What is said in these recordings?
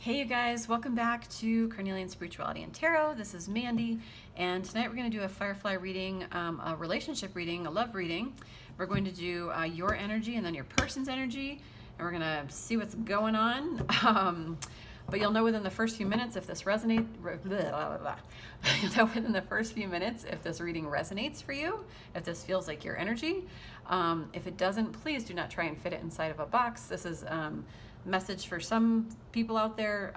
Hey you guys, welcome back to Carnelian Spirituality and Tarot. This is Mandy, and tonight we're going to do a Firefly reading, a relationship reading, a love reading. We're going to do your energy and then your person's energy, and we're going to see what's going on. But you'll know within the first few minutes if this resonates. You'll know within the first few minutes if this reading resonates for you, if this feels like your energy. If it doesn't, please do not try and fit it inside of a box. This is message for some people out there.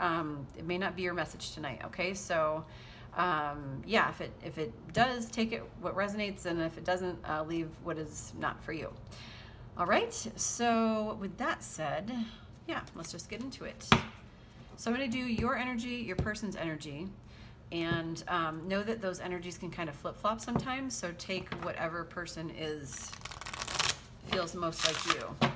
It may not be your message tonight. Okay, so yeah, if it does, take it what resonates, and if it doesn't, leave what is not for you. All right, so with that said, yeah, let's just get into it. So I'm going to do your energy, your person's energy, and know that those energies can kind of flip-flop sometimes, so take whatever person feels most like you.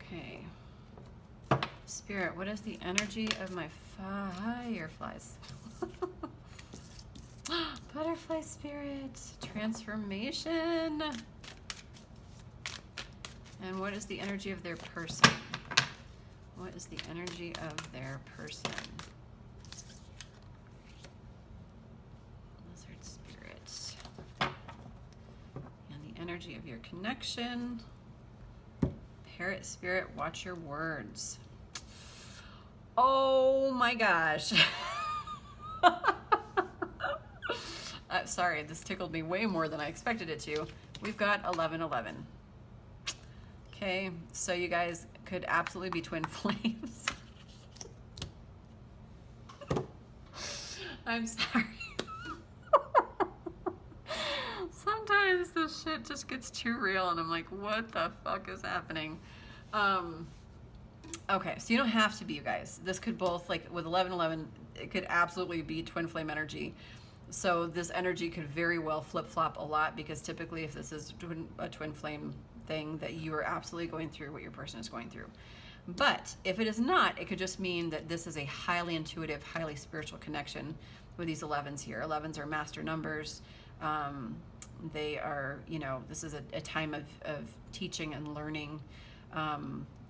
Okay. Spirit, what is the energy of my fireflies? Butterfly spirit, transformation. And what is the energy of their person? What is the energy of their person? Lizard spirit. And the energy of your connection. Parrot spirit, watch your words. Oh my gosh. Sorry, this tickled me way more than I expected it to. We've got 1111. Okay, so you guys could absolutely be twin flames. I'm sorry. Sometimes this shit just gets too real and I'm like, what the fuck is happening? Okay, so you don't have to be, you guys. This could both, like with 1111, it could absolutely be twin flame energy. So this energy could very well flip-flop a lot, because typically if this is a twin flame thing, that you are absolutely going through what your person is going through. But if it is not, it could just mean that this is a highly intuitive, highly spiritual connection with these 11s here. 11s are master numbers. They are, you know, this is a time of teaching and learning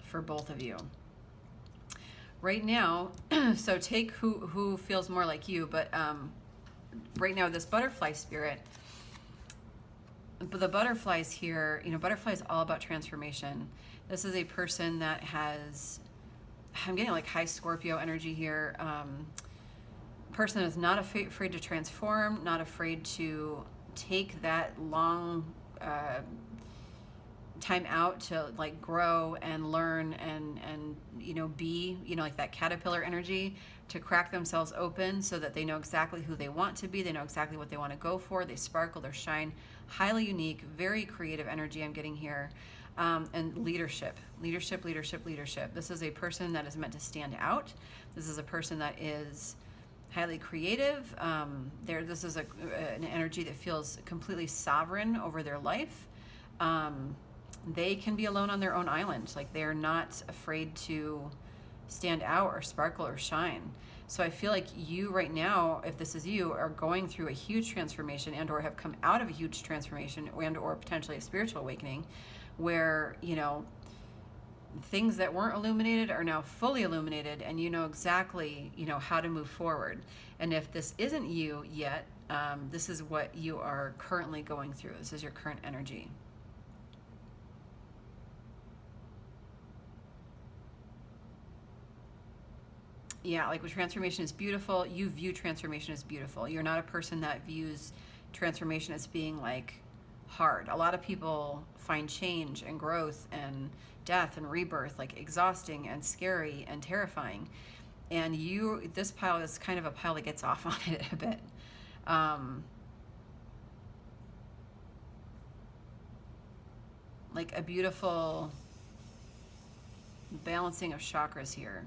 for both of you. Right now, so take who feels more like you, but right now this butterfly spirit, but the butterflies here, you know, butterflies all about transformation. This is a person that has, I'm getting like high Scorpio energy here. Person is not afraid to transform, not afraid to take that long time out to like grow and learn and you know, be, you know, like that caterpillar energy, to crack themselves open so that they know exactly who they want to be, they know exactly what they want to go for, they sparkle, they shine. Highly unique, very creative energy I'm getting here. And leadership. This is a person that is meant to stand out. This is a person that is highly creative. This is an energy that feels completely sovereign over their life. They can be alone on their own island. Like, they're not afraid to stand out or sparkle or shine. So I feel like you right now, if this is you, are going through a huge transformation and or have come out of a huge transformation and or potentially a spiritual awakening, where, you know, things that weren't illuminated are now fully illuminated, and you know exactly, you know, how to move forward. And if this isn't you yet, this is what you are currently going through. This is your current energy. Yeah, like, transformation is beautiful. You view transformation as beautiful. You're not a person that views transformation as being like hard. A lot of people find change and growth and death and rebirth like exhausting and scary and terrifying. And this pile is kind of a pile that gets off on it a bit. Like a beautiful balancing of chakras here.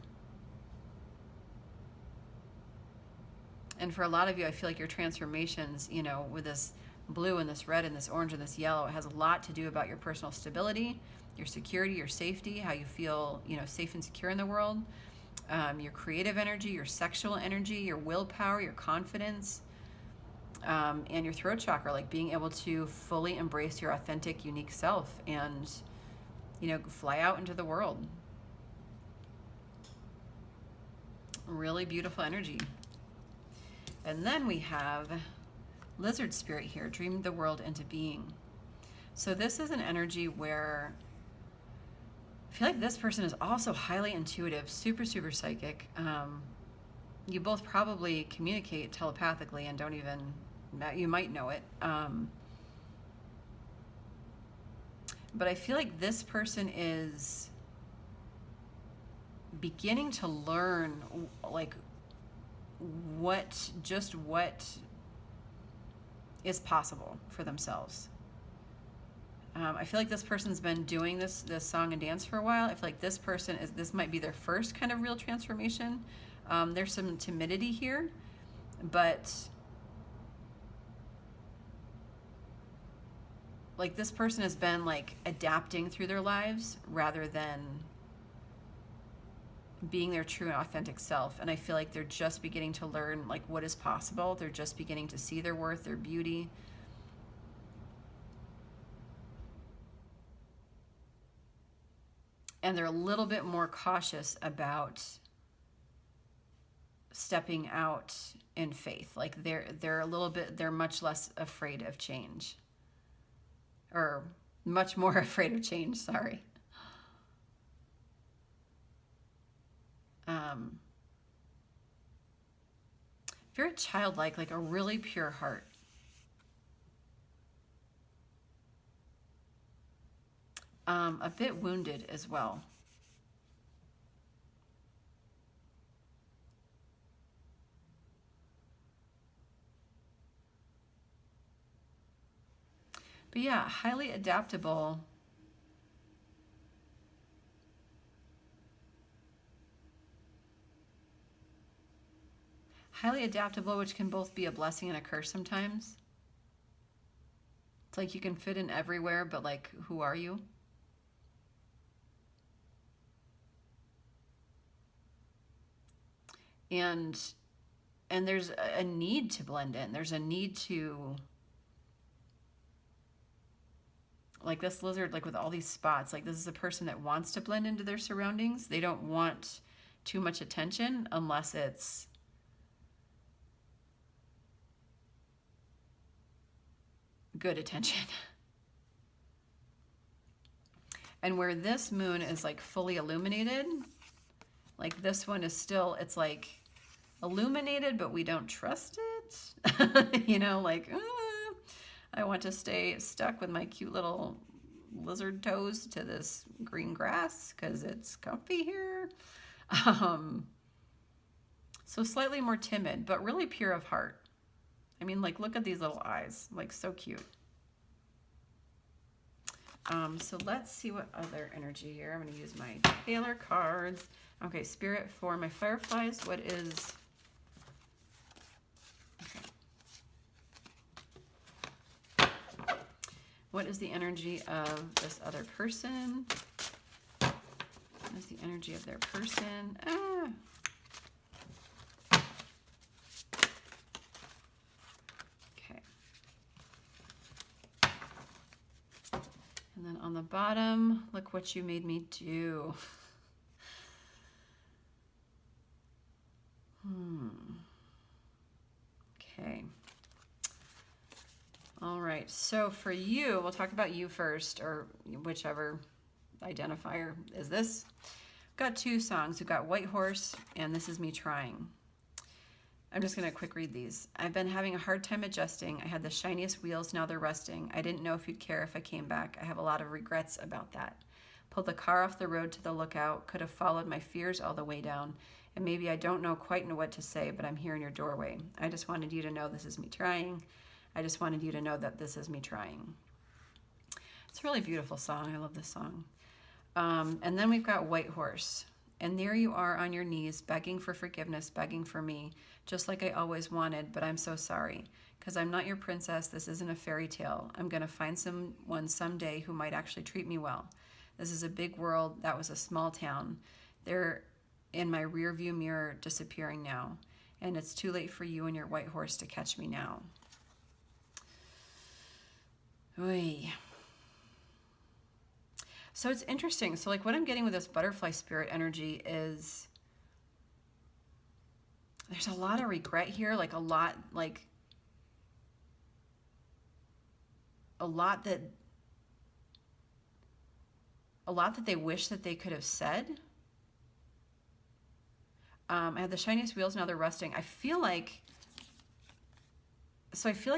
And for a lot of you, I feel like your transformations, you know, with this blue and this red and this orange and this yellow, it has a lot to do about your personal stability, your security, your safety, how you feel, you know, safe and secure in the world. your creative energy, your sexual energy, your willpower, your confidence. and your throat chakra, like being able to fully embrace your authentic, unique self and, you know, fly out into the world. Really beautiful energy. And then we have Lizard Spirit here, dream the world into being. So this is an energy where I feel like this person is also highly intuitive, super, super psychic. You both probably communicate telepathically and don't even, you might know it. But I feel like this person is beginning to learn, like, what is possible for themselves. I feel like this person's been doing this song and dance for a while. I feel like this person this might be their first kind of real transformation. There's some timidity here, but like this person has been like adapting through their lives rather than being their true and authentic self. And I feel like they're just beginning to learn like what is possible. They're just beginning to see their worth, their beauty. And they're a little bit more cautious about stepping out in faith. Like they're much less afraid of change. Or much more afraid of change, sorry. Very childlike, like a really pure heart. A bit wounded as well. But yeah, highly adaptable. Highly adaptable, which can both be a blessing and a curse sometimes. It's like you can fit in everywhere, but like, who are you? And there's a need to blend in. There's a need to, like this lizard, like with all these spots, like this is a person that wants to blend into their surroundings. They don't want too much attention unless it's good attention. And where this moon is like fully illuminated, like this one is still, it's like illuminated, but we don't trust it. You know, like, I want to stay stuck with my cute little lizard toes to this green grass because it's comfy here. So slightly more timid, but really pure of heart. I mean, like, look at these little eyes, like so cute. So let's see what other energy here. I'm going to use my Taylor cards. Okay, Spirit for my fireflies. What is... Okay. What is the energy of this other person? What is the energy of their person? And then on the bottom, look what you made me do. Okay. All right, so for you, we'll talk about you first, or whichever identifier is this. Got two songs. We've got White Horse, and This Is Me Trying. I'm just going to quick read these. I've been having a hard time adjusting. I had the shiniest wheels, now they're rusting. I didn't know if you'd care if I came back. I have a lot of regrets about that. Pulled the car off the road to the lookout. Could have followed my fears all the way down. And maybe I don't quite know what to say, but I'm here in your doorway. I just wanted you to know this is me trying. I just wanted you to know that this is me trying. It's a really beautiful song. I love this song. And then we've got White Horse. And there you are on your knees, begging for forgiveness, begging for me, just like I always wanted, but I'm so sorry. Because I'm not your princess. This isn't a fairy tale. I'm going to find someone someday who might actually treat me well. This is a big world. That was a small town. They're in my rear view mirror, disappearing now. And it's too late for you and your white horse to catch me now. Oy. So it's interesting. So like what I'm getting with this butterfly spirit energy is there's a lot of regret here, like a lot that they wish that they could have said. I had the shiniest wheels, now they're rusting. I feel like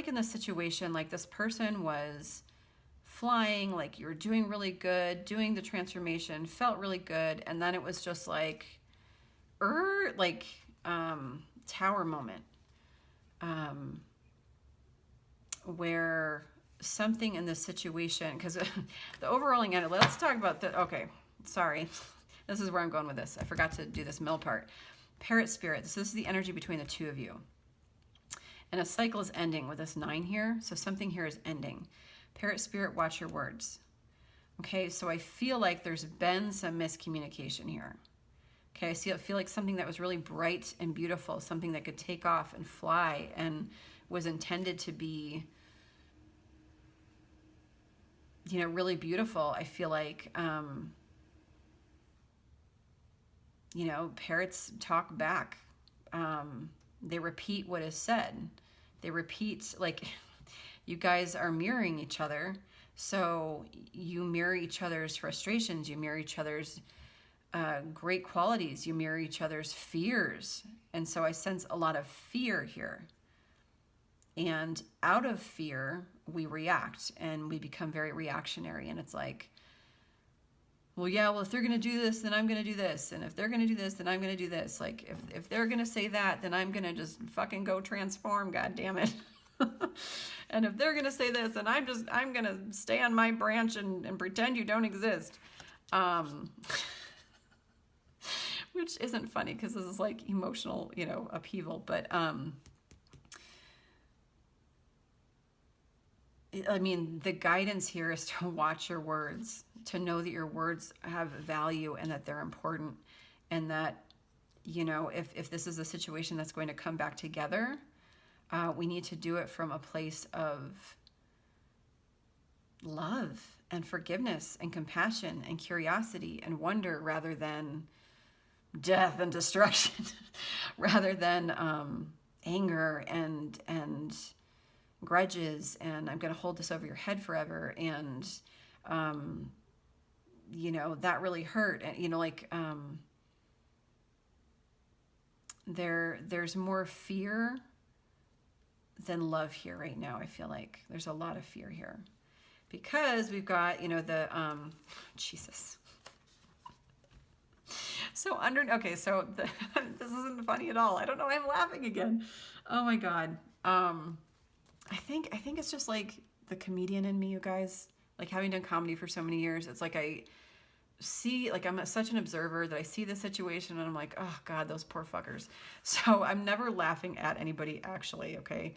in this situation, like this person was flying, like you were doing really good, doing the transformation, felt really good, and then it was just like, tower moment, where something in this situation, because the overalling end, let's talk about the, okay, sorry, this is where I'm going with this. I forgot to do this middle part. Parrot spirit, so this is the energy between the two of you. And a cycle is ending with this 9 here, so something here is ending. Parrot spirit, watch your words. Okay, so I feel like there's been some miscommunication here. Okay, I feel like something that was really bright and beautiful, something that could take off and fly and was intended to be, you know, really beautiful. I feel like, you know, parrots talk back. They repeat what is said. They repeat, like, you guys are mirroring each other. So you mirror each other's frustrations. You mirror each other's great qualities. You mirror each other's fears. And so I sense a lot of fear here. And out of fear, we react and we become very reactionary. And it's like, well, yeah, well, if they're going to do this, then I'm going to do this. And if they're going to do this, then I'm going to do this. Like, if they're going to say that, then I'm going to just fucking go transform, God damn it. And if they're going to say this, then I'm going to stay on my branch and pretend you don't exist. Which isn't funny because this is like emotional, you know, upheaval. But, I mean, the guidance here is to watch your words, to know that your words have value and that they're important, and that, you know, if this is a situation that's going to come back together, we need to do it from a place of love and forgiveness and compassion and curiosity and wonder, rather than death and destruction, rather than anger and grudges, and I'm going to hold this over your head forever, and you know, that really hurt, and you know, like there's more fear than love here right now. I feel like there's a lot of fear here because we've got, you know, the Jesus. So this isn't funny at all. I don't know why I'm laughing again. Oh my God. I think it's just like the comedian in me, you guys. Like, having done comedy for so many years, it's like I see, like, I'm such an observer that I see the situation and I'm like, oh God, those poor fuckers. So I'm never laughing at anybody, actually, okay?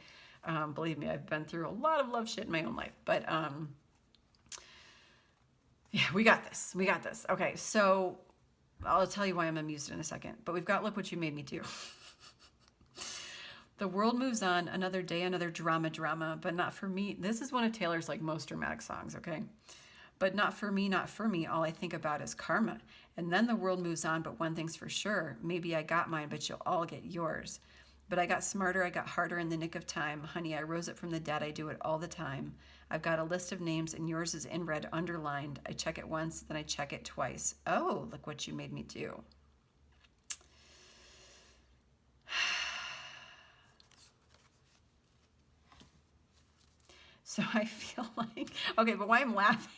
Believe me, I've been through a lot of love shit in my own life. But yeah, we got this. We got this. Okay, so I'll tell you why I'm amused in a second. But we've got Look What You Made Me Do. The world moves on, another day, another drama, but not for me. This is one of Taylor's like most dramatic songs, okay? But not for me, all I think about is karma. And then the world moves on, but one thing's for sure, maybe I got mine, but you'll all get yours. But I got smarter, I got harder in the nick of time. Honey, I rose up from the dead, I do it all the time. I've got a list of names and yours is in red, underlined. I check it once, then I check it twice. Oh, look what you made me do. So I feel like, okay, but why I'm laughing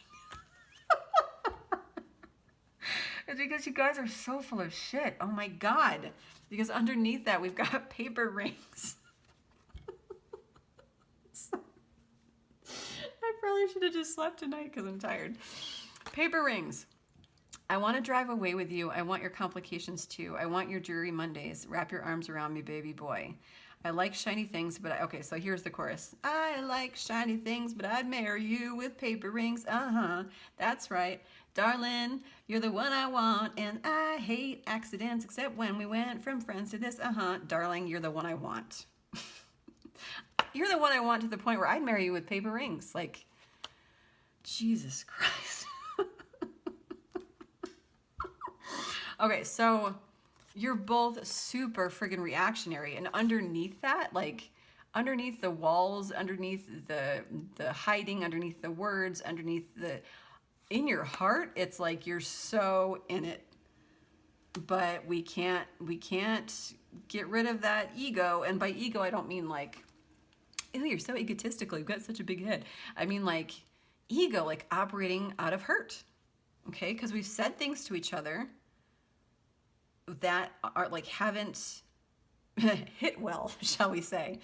is because you guys are so full of shit. Oh my God. Because underneath that, we've got paper rings. I probably should have just slept tonight because I'm tired. Paper rings. I want to drive away with you. I want your complications too. I want your dreary Mondays. Wrap your arms around me, baby boy. I like shiny things, but okay, so here's the chorus. I like shiny things, but I'd marry you with paper rings. That's right. Darling, you're the one I want, and I hate accidents, except when we went from friends to this. Darling, you're the one I want. You're the one I want to the point where I'd marry you with paper rings. Like, Jesus Christ. Okay, so you're both super friggin' reactionary, and underneath that, like underneath the walls, underneath the hiding, underneath the words, underneath the in your heart, it's like you're so in it. But we can't get rid of that ego, and by ego I don't mean like, oh, you're so egotistical, you've got such a big head. I mean like ego, like operating out of hurt. Okay, because we've said things to each other that are like haven't hit well, shall we say.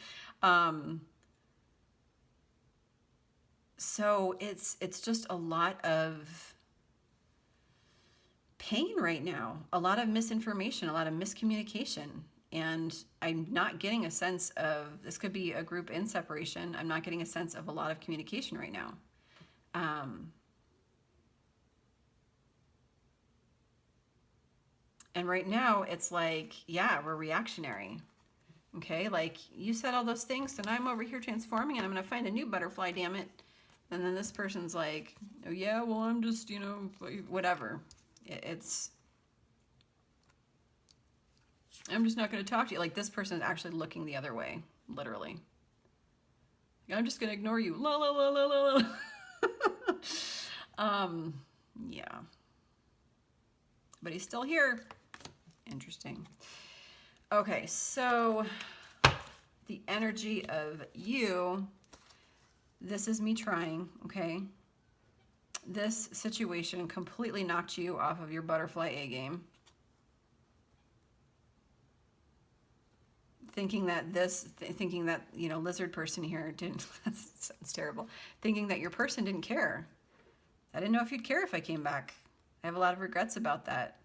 So it's just a lot of pain right now, a lot of misinformation, a lot of miscommunication. And I'm not getting a sense of, this could be a group in separation, I'm not getting a sense of a lot of communication right now. And right now it's like, yeah, we're reactionary. Okay, like you said all those things and I'm over here transforming and I'm gonna find a new butterfly, damn it. And then this person's like, oh yeah, well I'm just, you know, whatever. I'm just not gonna talk to you. Like this person is actually looking the other way, literally. I'm just gonna ignore you. La la la la la la. Yeah. But he's still here. Interesting. Okay, so the energy of you, this is me trying, okay? This situation completely knocked you off of your butterfly A game. Thinking that you know, lizard person here didn't, that sounds terrible. Thinking that your person didn't care. I didn't know if you'd care if I came back. I have a lot of regrets about that.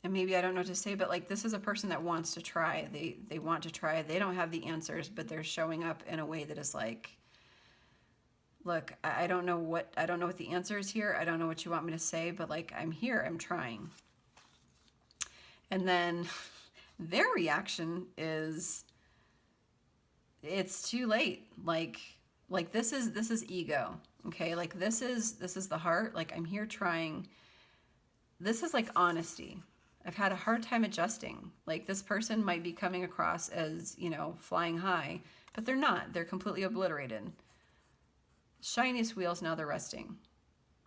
And maybe I don't know what to say, but like this is a person that wants to try. They want to try. They don't have the answers, but they're showing up in a way that is like, look, I don't know what the answer is here. I don't know what you want me to say, but like I'm here, I'm trying. And then their reaction is, it's too late. Like this is ego. Okay? Like this is the heart. Like I'm here trying. This is like honesty. I've had a hard time adjusting. Like this person might be coming across as, you know, flying high, but they're not. They're completely obliterated. Shiniest wheels, now they're resting.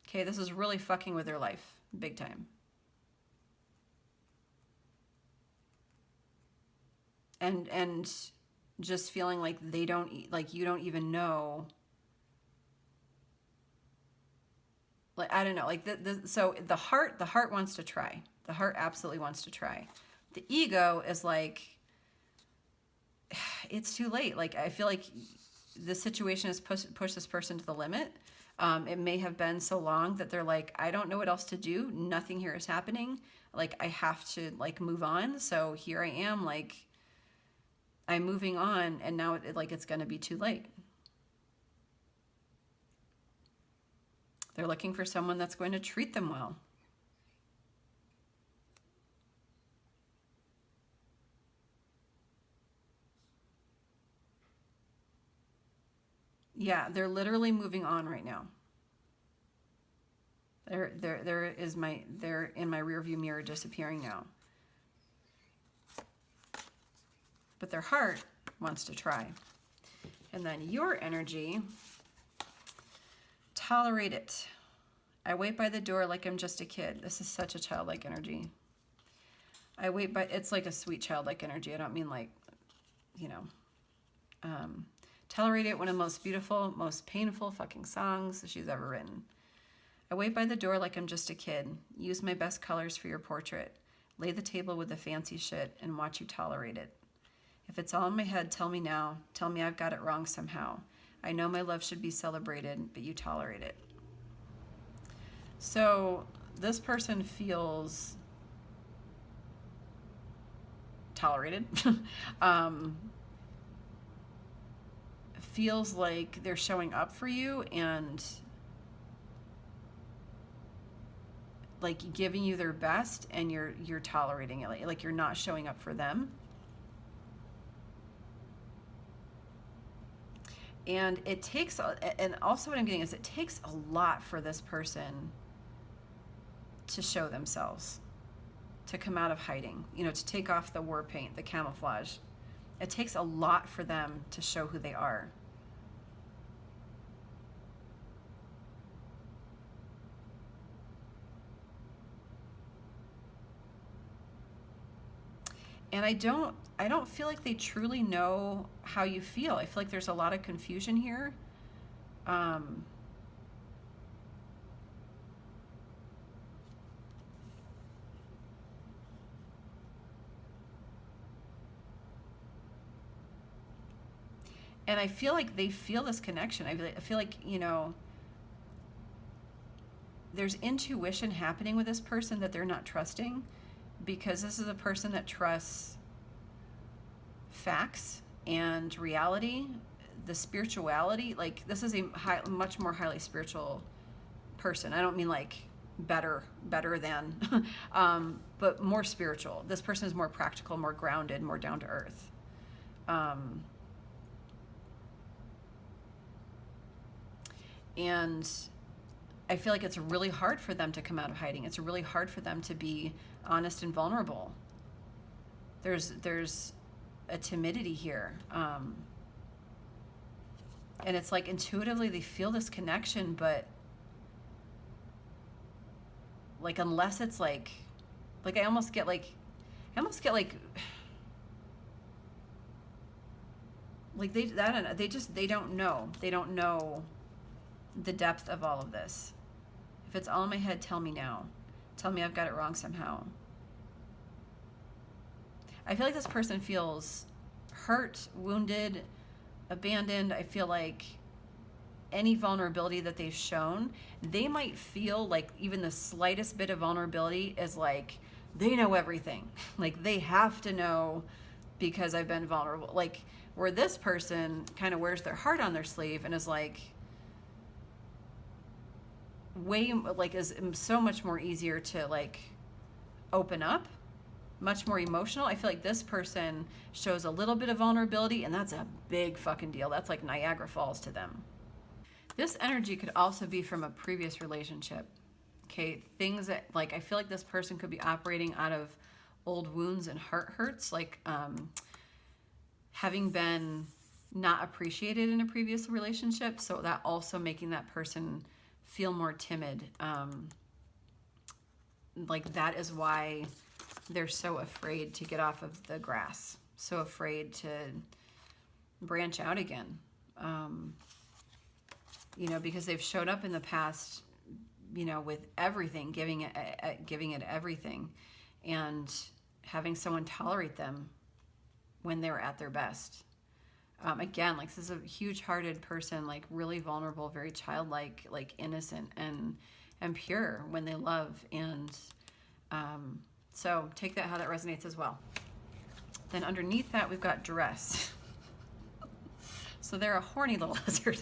Okay, this is really fucking with their life, big time. And just feeling like they don't, like you don't even know. Like I don't know, like so the heart wants to try. The heart absolutely wants to try. The ego is like, it's too late. Like I feel like this situation has pushed this person to the limit. It may have been so long that they're like, I don't know what else to do. Nothing here is happening. Like I have to like move on. So here I am, like I'm moving on, and now it's going to be too late. They're looking for someone that's going to treat them well. Yeah, they're literally moving on right now. They're in my rearview mirror, disappearing now. But their heart wants to try. And then your energy, tolerate it. I wait by the door like I'm just a kid. This is such a childlike energy. I wait by, it's like a sweet childlike energy. I don't mean like, you know, tolerate it, one of the most beautiful, most painful fucking songs she's ever written. I wait by the door like I'm just a kid. Use my best colors for your portrait. Lay the table with the fancy shit and watch you tolerate it. If it's all in my head, tell me now. Tell me I've got it wrong somehow. I know my love should be celebrated, but you tolerate it. So this person feels tolerated. Feels like they're showing up for you and like giving you their best, and you're tolerating it. Like you're not showing up for them. And it takes, and also what I'm getting is it takes a lot for this person to show themselves, to come out of hiding, you know, to take off the war paint, the camouflage. It takes a lot for them to show who they are. And I don't feel like they truly know how you feel. I feel like there's a lot of confusion here. And I feel like they feel this connection. I feel like, you know, there's intuition happening with this person that they're not trusting, because this is a person that trusts facts and reality, the spirituality. Like, this is a much more highly spiritual person. I don't mean like better than, but more spiritual. This person is more practical, more grounded, more down to earth. And I feel like it's really hard for them to come out of hiding. It's really hard for them to be honest and vulnerable. There's a timidity here. And it's like intuitively they feel this connection, but like, unless it's like I almost get like they don't know. They don't know the depth of all of this. If it's all in my head, tell me now. Tell me I've got it wrong somehow. I feel like this person feels hurt, wounded, abandoned. I feel like any vulnerability that they've shown, they might feel like even the slightest bit of vulnerability is like, they know everything. Like, they have to know because I've been vulnerable. Like, where this person kind of wears their heart on their sleeve and is like, is so much more easier to like open up, much more emotional. I feel like this person shows a little bit of vulnerability, and that's a big fucking deal. That's like Niagara Falls to them. This energy could also be from a previous relationship. Okay, things that, like, I feel like this person could be operating out of old wounds and heart hurts, like having been not appreciated in a previous relationship, so that also making that person feel more timid. Like, that is why they're so afraid to get off of the grass, so afraid to branch out again. You know, because they've showed up in the past, you know, with everything, giving it everything, and having someone tolerate them when they're at their best. Again, like, this is a huge-hearted person, like really vulnerable, very childlike, like innocent and pure when they love. And so take that how that resonates as well. Then underneath that, we've got dress. So they're a horny little lizard.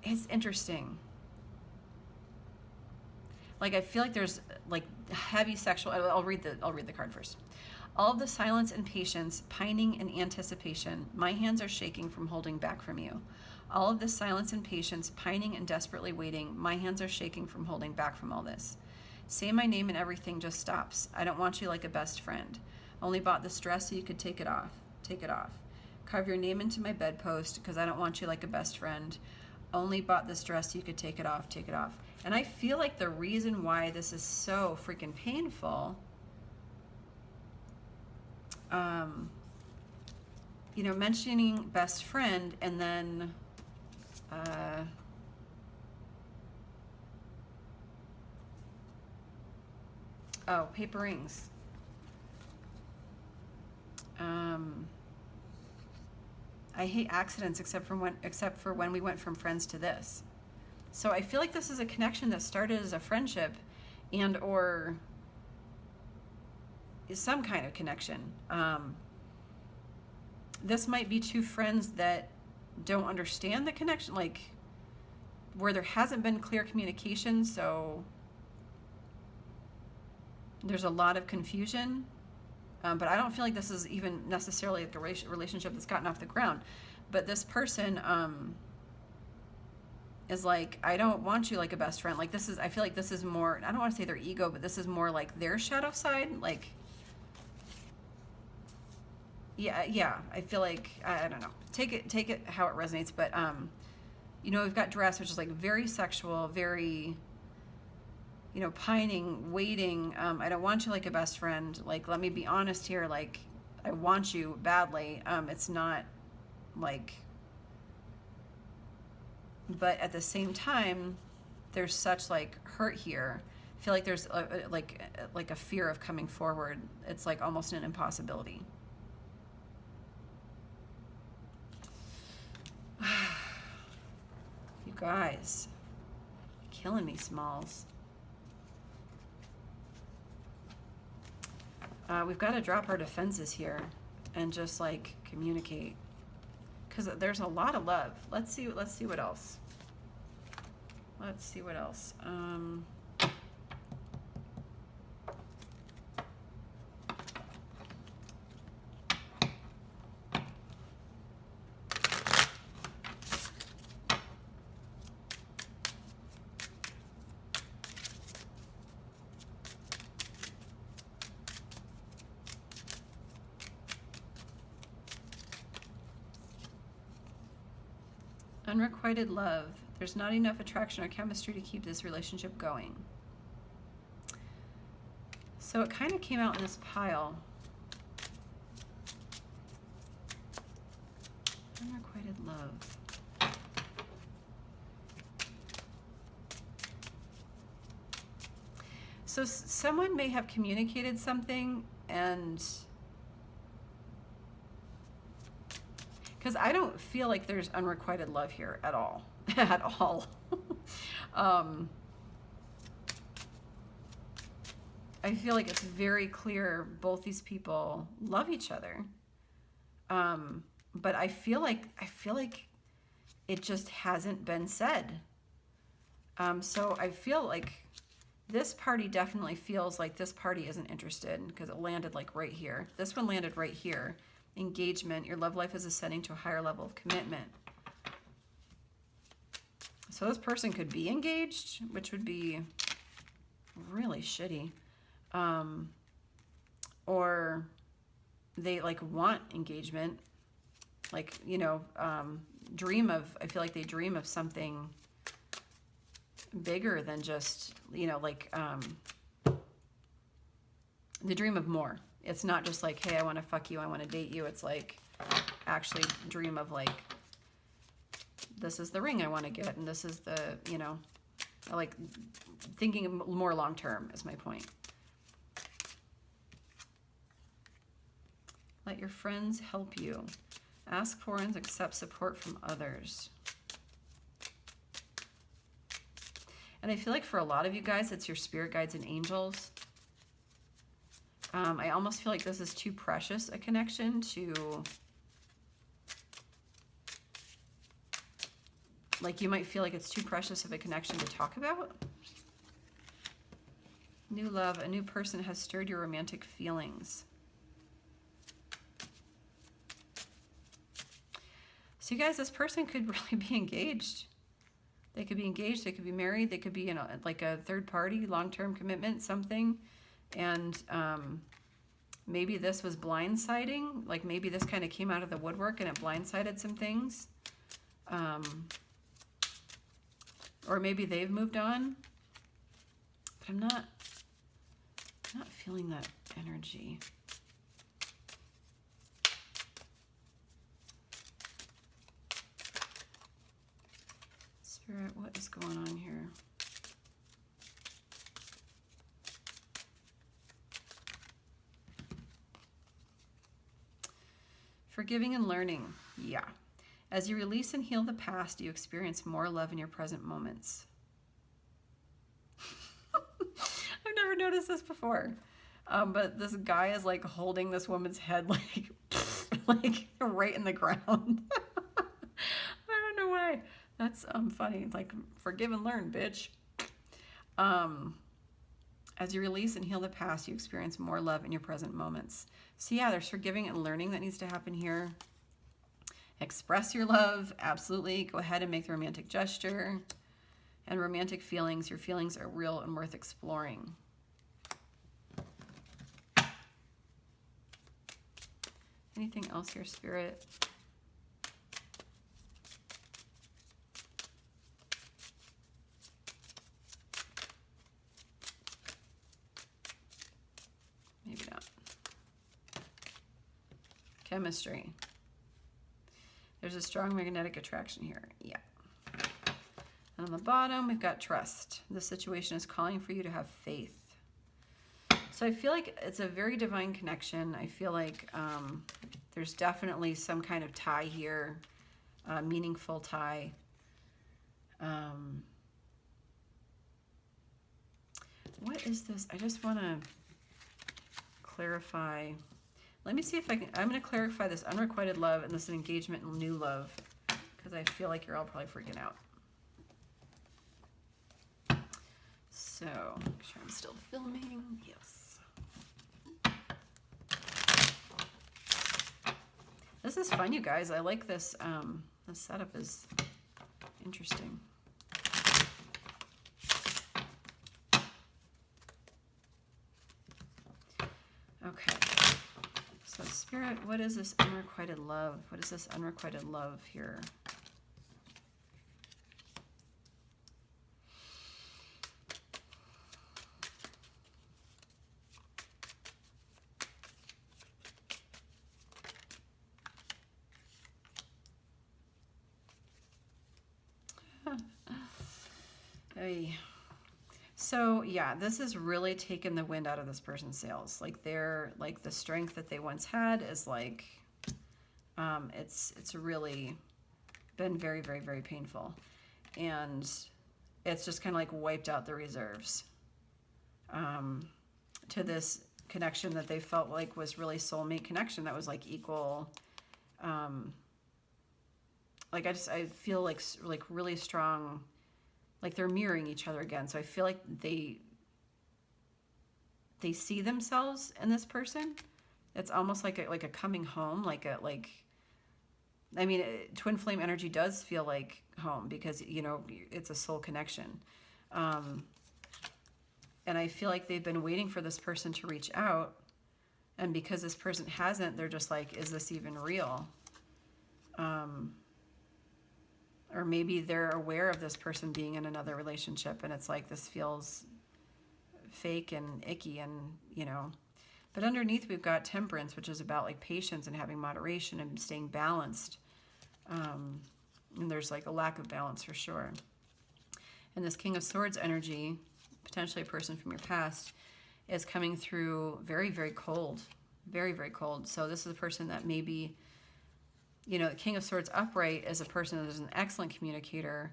It's interesting. Like, I feel like there's like heavy sexual. I'll read the card first. All of the silence and patience, pining and anticipation, my hands are shaking from holding back from you. All of the silence and patience, pining and desperately waiting, my hands are shaking from holding back from all this. Say my name and everything just stops. I don't want you like a best friend. Only bought this dress so you could take it off. Take it off. Carve your name into my bedpost because I don't want you like a best friend. Only bought this dress so you could take it off. Take it off. And I feel like the reason why this is so freaking painful, you know, mentioning best friend and then paper rings. I hate accidents except for when we went from friends to this. So I feel like this is a connection that started as a friendship and or some kind of connection. This might be two friends that don't understand the connection, like where there hasn't been clear communication, so there's a lot of confusion. But I don't feel like this is even necessarily like a relationship that's gotten off the ground. But this person is like, I don't want you like a best friend. Like this is, I feel like this is more, I don't want to say their ego, but this is more like their shadow side. Like, yeah, I feel like, I don't know. Take it how it resonates. But, you know, we've got dress, which is like very sexual, very, you know, pining, waiting. I don't want you like a best friend. Like, let me be honest here. Like, I want you badly. It's not like, but at the same time, there's such like hurt here. I feel like there's like a fear of coming forward. It's like almost an impossibility. You guys, killing me, Smalls. We've got to drop our defenses here and just like communicate, because there's a lot of love. Let's see what else. Let's see what else. Unrequited love. There's not enough attraction or chemistry to keep this relationship going. So it kind of came out in this pile. Unrequited love. So someone may have communicated something, and because I don't feel like there's unrequited love here at all. At all. I feel like it's very clear both these people love each other. But I feel like it just hasn't been said. So I feel like this party definitely feels like this party isn't interested, because it landed like right here. This one landed right here. Engagement. Your love life is ascending to a higher level of commitment. So this person could be engaged, which would be really shitty. Or they like want engagement, like, you know, I feel like they dream of something bigger than just, you know, like, they dream of more. It's not just like, hey, I want to fuck you, I want to date you. It's like, actually dream of like, this is the ring I want to get, and this is the, you know, like thinking more long term is my point. Let your friends help you. Ask for and accept support from others. And I feel like for a lot of you guys, it's your spirit guides and angels. I almost feel like this is too precious a connection to, like, you might feel like it's too precious of a connection to talk about. New love, a new person has stirred your romantic feelings. So you guys, this person could really be engaged. They could be engaged, they could be married, they could be in like a third party, long-term commitment, something. And maybe this was blindsiding. Like maybe this kind of came out of the woodwork and it blindsided some things. Or maybe they've moved on. But I'm not feeling that energy. Spirit, what is going on here? Forgiving and learning. Yeah. As you release and heal the past, you experience more love in your present moments. I've never noticed this before. But this guy is like holding this woman's head like, like right in the ground. I don't know why. That's funny. It's like, forgive and learn, bitch. I As you release and heal the past, you experience more love in your present moments. So yeah, there's forgiving and learning that needs to happen here. Express your love, absolutely. Go ahead and make the romantic gesture. And romantic feelings, your feelings are real and worth exploring. Anything else here, Spirit? Maybe not. Chemistry. There's a strong magnetic attraction here. Yeah. And on the bottom, we've got trust. This situation is calling for you to have faith. So I feel like it's a very divine connection. I feel like there's definitely some kind of tie here, meaningful tie. What is this? I just want to clarify. Let me see if I can. I'm going to clarify this unrequited love and this engagement and new love, because I feel like you're all probably freaking out. So, make sure I'm still filming. Yes. This is fun, you guys. I like this. This setup is interesting. Okay. So, Spirit, what is this unrequited love? What is this unrequited love here? So yeah, this has really taken the wind out of this person's sails. Like they're like the strength that they once had is like, it's really been very, very, very painful, and it's just kind of like wiped out the reserves to this connection that they felt like was really soulmate connection that was like equal. Like I feel like really strong. Like they're mirroring each other again. So I feel like they see themselves in this person. It's almost like a coming home, I mean, twin flame energy does feel like home because, you know, it's a soul connection. And I feel like they've been waiting for this person to reach out. And because this person hasn't, they're just like, is this even real? Or maybe they're aware of this person being in another relationship and it's like, this feels fake and icky and, you know. But underneath we've got temperance, which is about like patience and having moderation and staying balanced. And there's like a lack of balance for sure. And this King of Swords energy, potentially a person from your past, is coming through very, very cold. Very, very cold. So this is a person that maybe, you know, the King of Swords upright is a person that is an excellent communicator,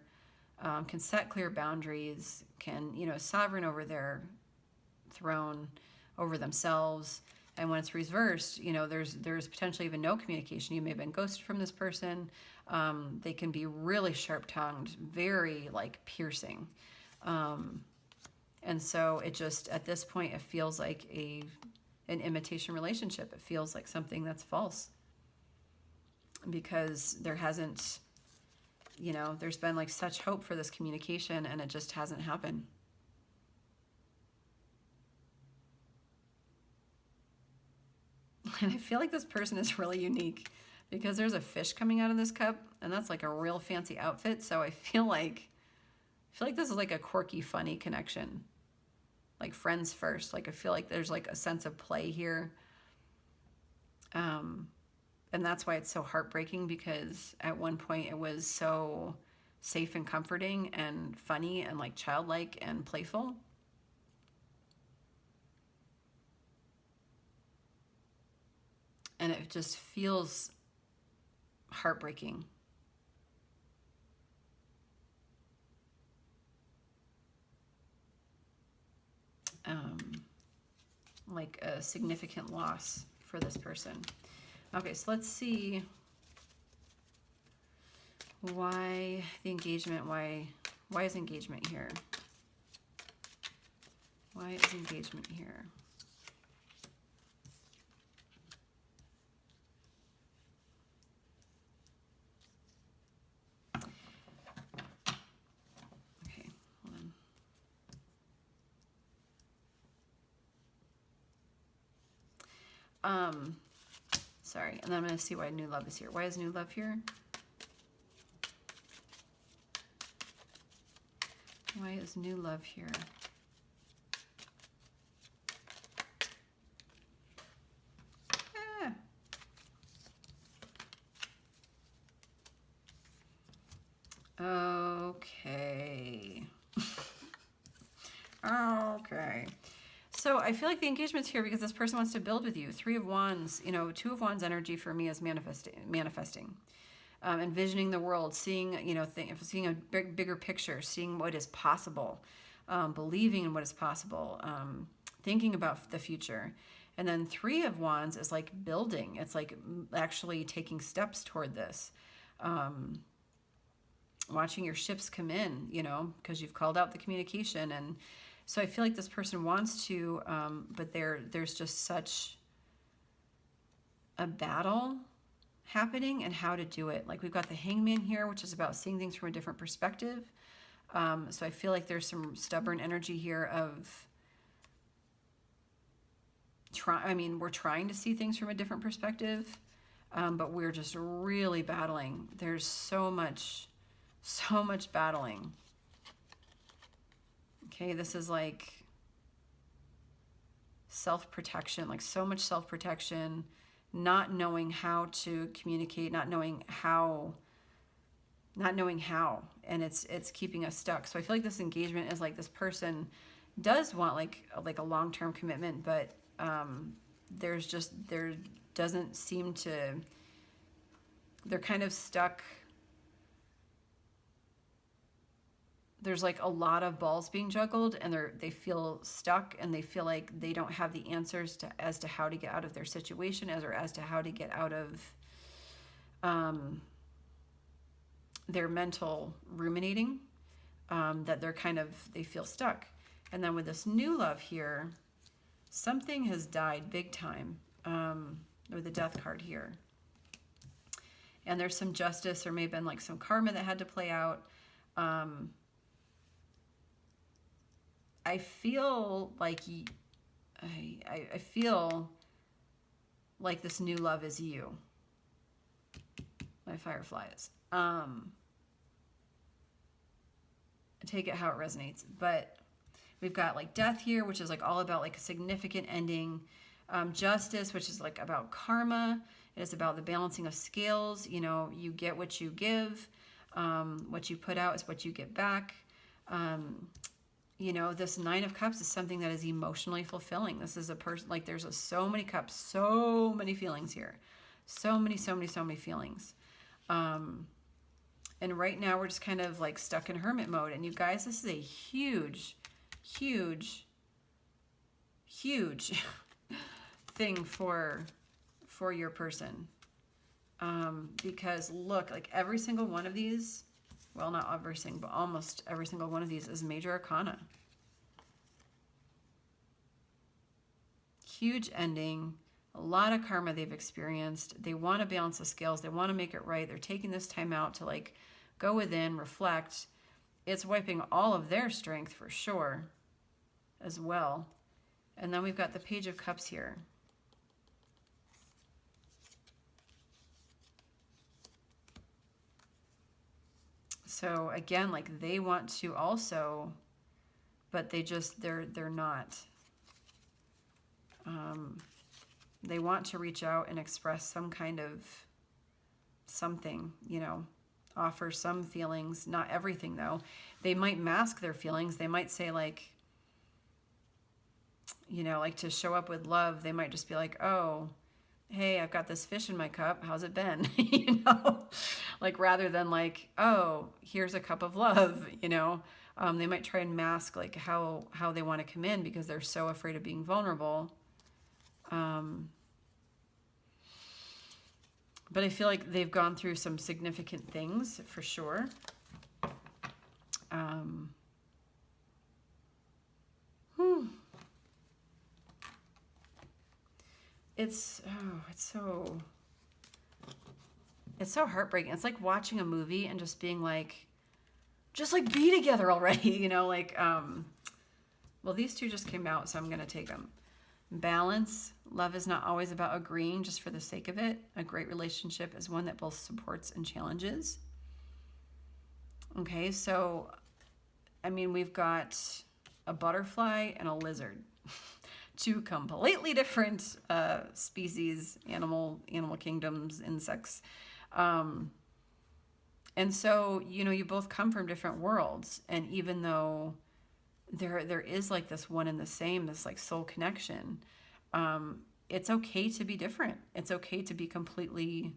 can set clear boundaries, can, you know, sovereign over their throne, over themselves. And when it's reversed, you know, there's potentially even no communication. You may have been ghosted from this person. They can be really sharp-tongued, very like piercing. And so it just, at this point, it feels like an imitation relationship. It feels like something that's false. Because there hasn't, you know, there's been like such hope for this communication and it just hasn't happened. And I feel like this person is really unique because there's a fish coming out of this cup and that's like a real fancy outfit. So I feel like this is like a quirky, funny connection. Like friends first. Like I feel like there's like a sense of play here. And that's why it's so heartbreaking, because at one point it was so safe and comforting and funny and like childlike and playful. And it just feels heartbreaking. Like a significant loss for this person. Okay, so let's see why the engagement, why is engagement here? Why is engagement here? Okay, hold on. Sorry, and then I'm going to see why new love is here. Why is new love here? Why is new love here? Okay. Okay. So I feel like the engagement's here because this person wants to build with you. 3 of Wands, you know, 2 of Wands energy for me is manifesting. Envisioning the world, seeing, you know, seeing a bigger picture, seeing what is possible, believing in what is possible, thinking about the future. And then 3 of Wands is like building. It's like actually taking steps toward this. Watching your ships come in, you know, because you've called out the communication. And so I feel like this person wants to, but there's just such a battle happening and how to do it. Like we've got the Hangman here, which is about seeing things from a different perspective. So I feel like there's some stubborn energy here of we're trying to see things from a different perspective, but we're just really battling. There's so much battling. Okay, this is like self-protection, like so much self-protection, not knowing how to communicate, not knowing how, and it's keeping us stuck. So I feel like this engagement is like this person does want like a long-term commitment, but there doesn't seem to, they're kind of stuck. There's like a lot of balls being juggled, and they feel stuck, and they feel like they don't have the answers as to how to get out of their situation, as to how to get out of their mental ruminating, that they feel stuck. And then with this new love here, something has died big time, with the Death card here. And there's some justice, there may have been like some karma that had to play out. I feel like I feel like this new love is you, my fireflies. Take it how it resonates. But we've got like death here, which is like all about like a significant ending. Justice, which is like about karma. It is about the balancing of scales. You know, you get what you give. What you put out is what you get back. You know, this 9 of Cups is something that is emotionally fulfilling. This is a person, like there's so many cups, so many feelings here. So many feelings. And right now we're just kind of like stuck in hermit mode. And you guys, this is a huge thing for your person. Because look, like every single one of these, well, not every single, but almost every single one of these is major arcana. Huge ending, a lot of karma they've experienced. They want to balance the scales. They want to make it right. They're taking this time out to like go within, reflect. It's wiping all of their strength for sure as well. And then we've got the Page of Cups here. So again, like they want to also, but they're not. They want to reach out and express some kind of something, you know, offer some feelings, not everything though. They might mask their feelings. They might say like, you know, like to show up with love, they might just be like, oh, hey, I've got this fish in my cup. How's it been? You know, like rather than like, oh, here's a cup of love, you know, they might try and mask like how they want to come in because they're so afraid of being vulnerable. But I feel like they've gone through some significant things for sure. it's so heartbreaking. It's like watching a movie and just being like, just like be together already, you know, like, well, these two just came out, so I'm going to take them. Balance. Love is not always about agreeing just for the sake of it. A great relationship is one that both supports and challenges. Okay, so, I mean, we've got a butterfly and a lizard. Two completely different species, animal kingdoms, insects. And so, you know, you both come from different worlds. And even though there is like this one and the same, this like soul connection, it's okay to be different. It's okay to be completely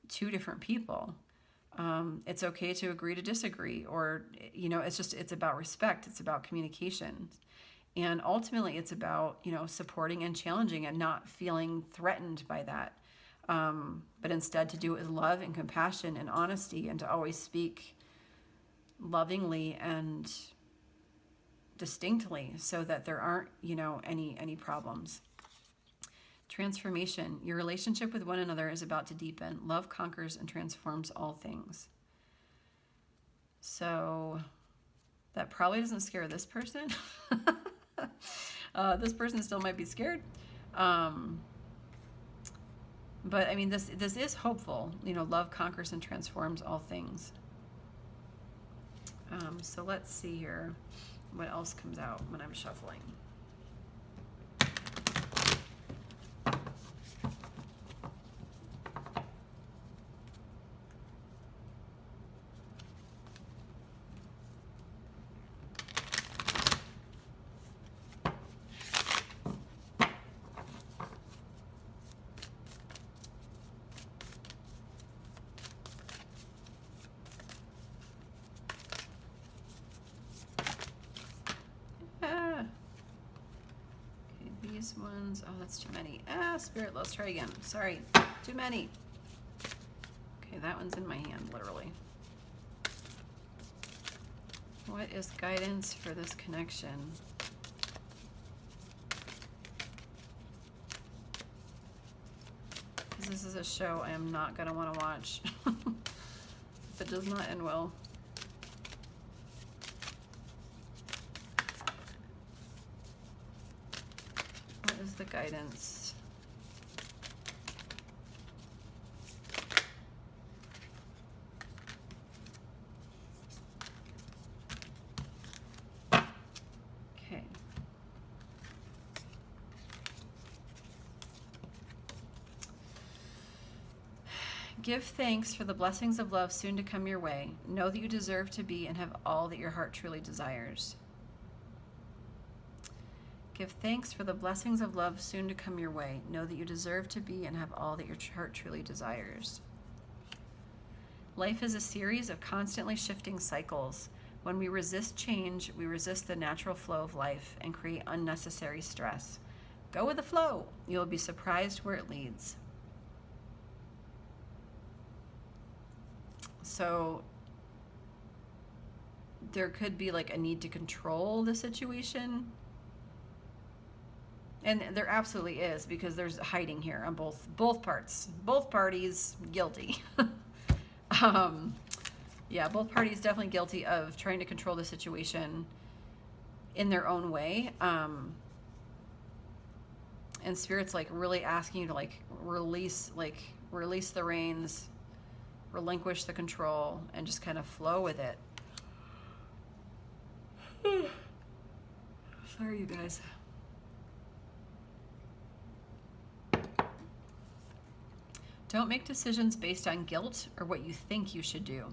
two different people. It's okay to agree to disagree, or, you know, it's about respect. It's about communication. And ultimately it's about, you know, supporting and challenging and not feeling threatened by that. But instead to do it with love and compassion and honesty, and to always speak lovingly and distinctly so that there aren't, you know, any problems. Transformation. Your relationship with one another is about to deepen. Love conquers and transforms all things. So that probably doesn't scare this person. This person still might be scared. But I mean, this is hopeful. You know, love conquers and transforms all things. So let's see here what else comes out when I'm shuffling. These ones, oh, that's too many. Spirit, let's try again. Sorry, too many. Okay, that one's in my hand, literally. What is guidance for this connection? Because this is a show I am not going to want to watch if it does not end well. The guidance. Okay. Give thanks for the blessings of love soon to come your way. Know that you deserve to be and have all that your heart truly desires. Give thanks for the blessings of love soon to come your way. Know that you deserve to be and have all that your heart truly desires. Life is a series of constantly shifting cycles. When we resist change, we resist the natural flow of life and create unnecessary stress. Go with the flow. You'll be surprised where it leads. So there could be like a need to control the situation. And there absolutely is, because there's hiding here on both parts. Both parties guilty. Yeah, both parties definitely guilty of trying to control the situation in their own way. And Spirit's like really asking you to like release the reins, relinquish the control, and just kind of flow with it. Sorry, you guys. Don't make decisions based on guilt or what you think you should do,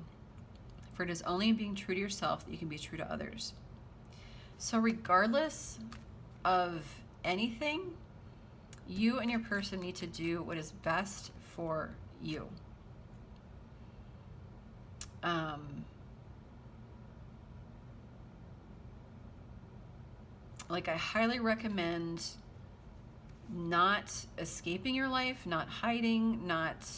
for it is only in being true to yourself that you can be true to others. So regardless of anything, you and your person need to do what is best for you. Like, I highly recommend not escaping your life, not hiding, not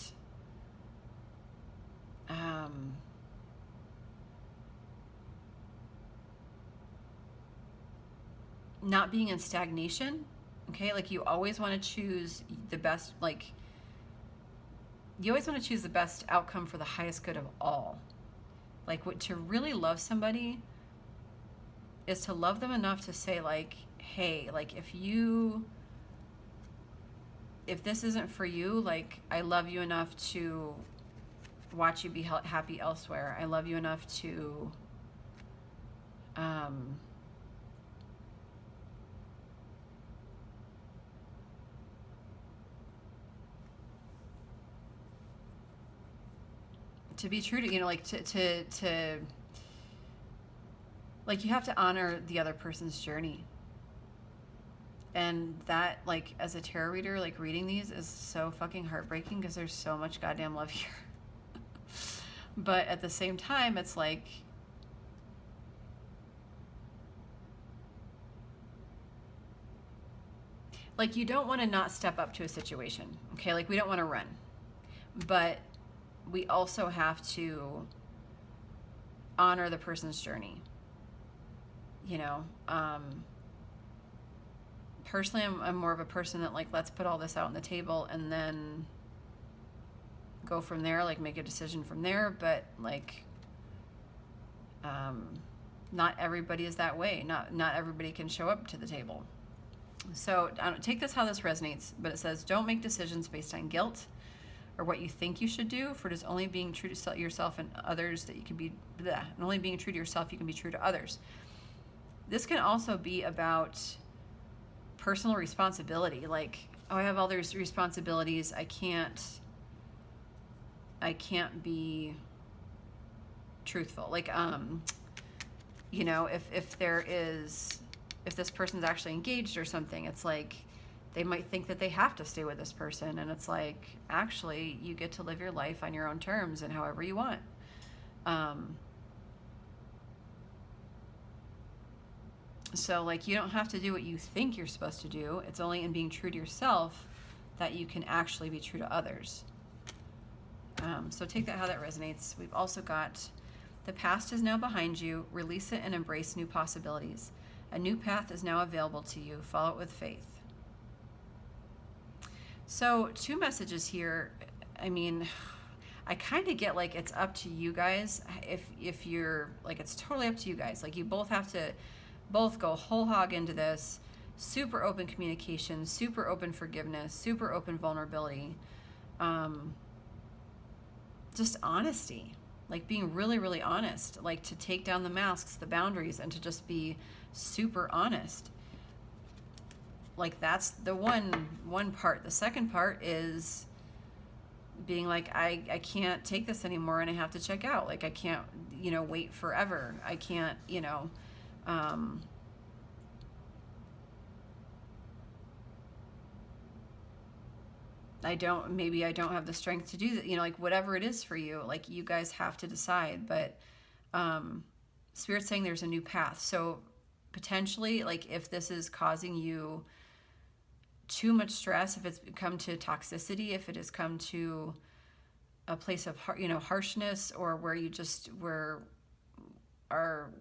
being in stagnation, Okay, like you always want to choose the best, like you always want to choose the best outcome for the highest good of all. Like what, to really love somebody is to love them enough to say like, hey, like if this isn't for you, like I love you enough to watch you be happy elsewhere. I love you enough to be true to, you know, like to like you have to honor the other person's journey. And that, like, as a tarot reader, like reading these is so fucking heartbreaking because there's so much goddamn love here. But at the same time, it's like, you don't want to not step up to a situation, okay? Like we don't want to run, but we also have to honor the person's journey, you know. Personally, I'm more of a person that like, let's put all this out on the table and then go from there, like make a decision from there. But like, not everybody is that way. Not everybody can show up to the table. So take this how this resonates, but it says, don't make decisions based on guilt or what you think you should do, for it is only being true to yourself and others that you can be, and only being true to yourself you can be true to others. This can also be about personal responsibility. Like, oh, I have all these responsibilities. I can't be truthful. Like, you know, if this person's actually engaged or something, it's like they might think that they have to stay with this person, and it's like, actually, you get to live your life on your own terms and however you want. So like, you don't have to do what you think you're supposed to do. It's only in being true to yourself that you can actually be true to others. So take that how that resonates. We've also got, the past is now behind you. Release it and embrace new possibilities. A new path is now available to you. Follow it with faith. So 2 messages here. I mean, I kind of get like, it's up to you guys. If you're like, it's totally up to you guys. Like you both have to go whole hog into this. Super open communication, super open forgiveness, super open vulnerability. Just honesty, like being really, really honest, like to take down the masks, the boundaries, and to just be super honest. Like that's the one part. The second part is being like, I can't take this anymore and I have to check out. Like I can't, you know, wait forever. I can't, you know, maybe I don't have the strength to do that, you know, like whatever it is for you, like you guys have to decide. But Spirit's saying there's a new path. So potentially, like if this is causing you too much stress, if it's come to toxicity, if it has come to a place of, you know, harshness, or where you just we're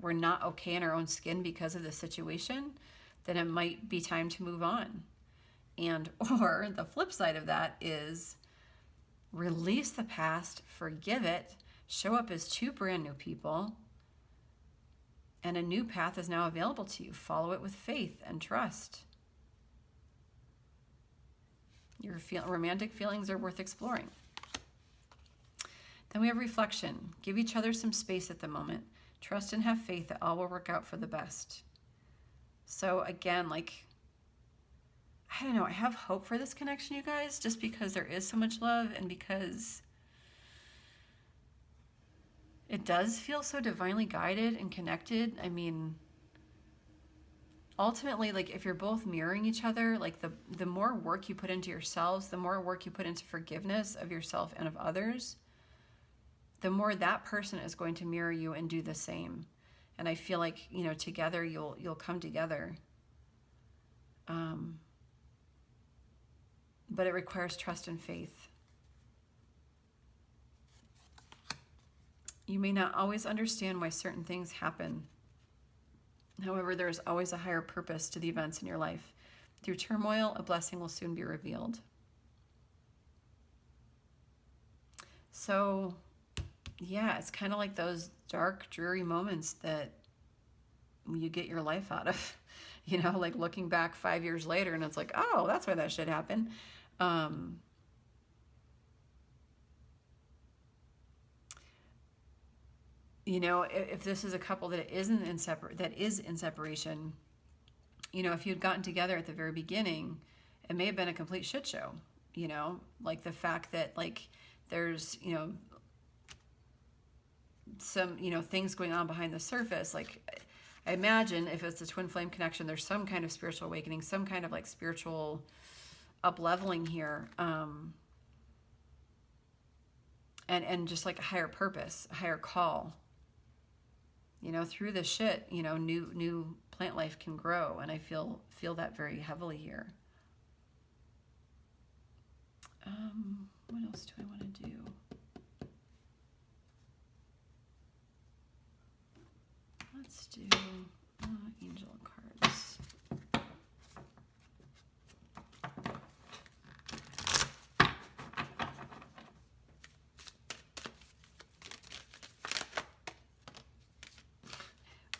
not okay in our own skin because of the situation, then it might be time to move on. And or the flip side of that is release the past, forgive it, show up as 2 brand new people, and a new path is now available to you. Follow it with faith and trust. Your romantic feelings are worth exploring. Then we have reflection. Give each other some space at the moment. Trust and have faith that all will work out for the best. So again, like, I don't know, I have hope for this connection, you guys, just because there is so much love and because it does feel so divinely guided and connected. I mean, ultimately, like if you're both mirroring each other, like the more work you put into yourselves, the more work you put into forgiveness of yourself and of others, the more that person is going to mirror you and do the same. And I feel like, you know, together you'll come together. But it requires trust and faith. You may not always understand why certain things happen. However, there is always a higher purpose to the events in your life. Through turmoil, a blessing will soon be revealed. So, yeah, it's kind of like those dark, dreary moments that you get your life out of. You know, like looking back 5 years later and it's like, oh, that's why that shit happened. You know, if this is a couple that is in separation, you know, if you'd gotten together at the very beginning, it may have been a complete shit show. You know, like the fact that like there's, you know, some, you know, things going on behind the surface. Like I imagine if it's a twin flame connection, there's some kind of spiritual awakening, some kind of like spiritual up-leveling here. And just like a higher purpose, a higher call. You know, through the shit, you know, new plant life can grow, and I feel that very heavily here. What else do I want to do? Let's do angel cards.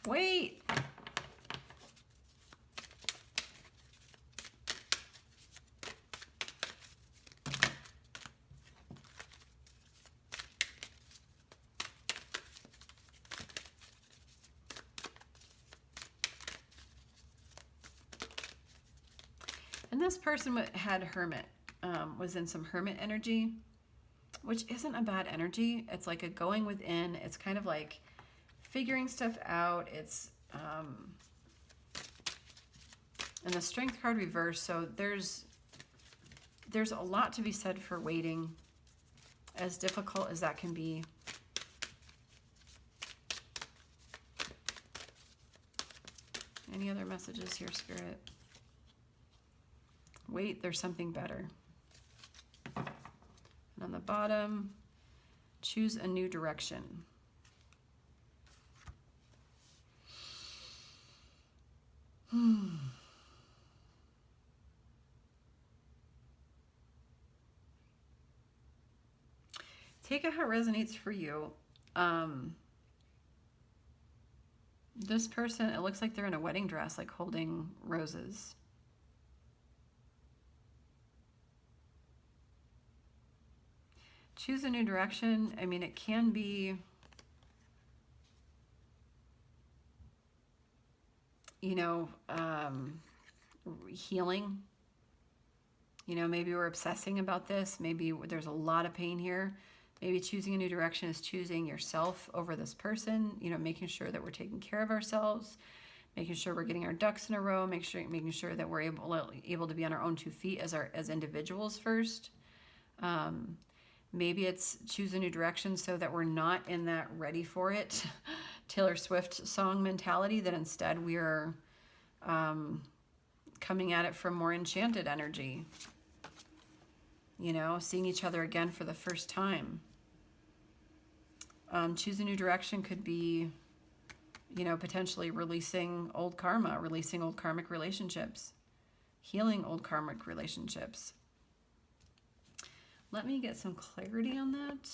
Wait. And this person had hermit, was in some hermit energy, which isn't a bad energy. It's like a going within. It's kind of like figuring stuff out. It's and the strength card reversed. So there's a lot to be said for waiting, as difficult as that can be. Any other messages here, Spirit? Wait, there's something better. And on the bottom, choose a new direction. Take it how it resonates for you. This person, it looks like they're in a wedding dress, like holding roses. Choose a new direction. I mean, it can be, you know, healing. You know, maybe we're obsessing about this. Maybe there's a lot of pain here. Maybe choosing a new direction is choosing yourself over this person, you know, making sure that we're taking care of ourselves, making sure we're getting our ducks in a row, making sure that we're able to be on our own 2 feet as individuals first. Maybe it's choose a new direction so that we're not in that ready for it Taylor Swift song mentality, that instead we're coming at it from more enchanted energy. You know, seeing each other again for the first time. Choose a new direction could be, you know, potentially releasing old karma, releasing old karmic relationships, healing old karmic relationships. Let me get some clarity on that,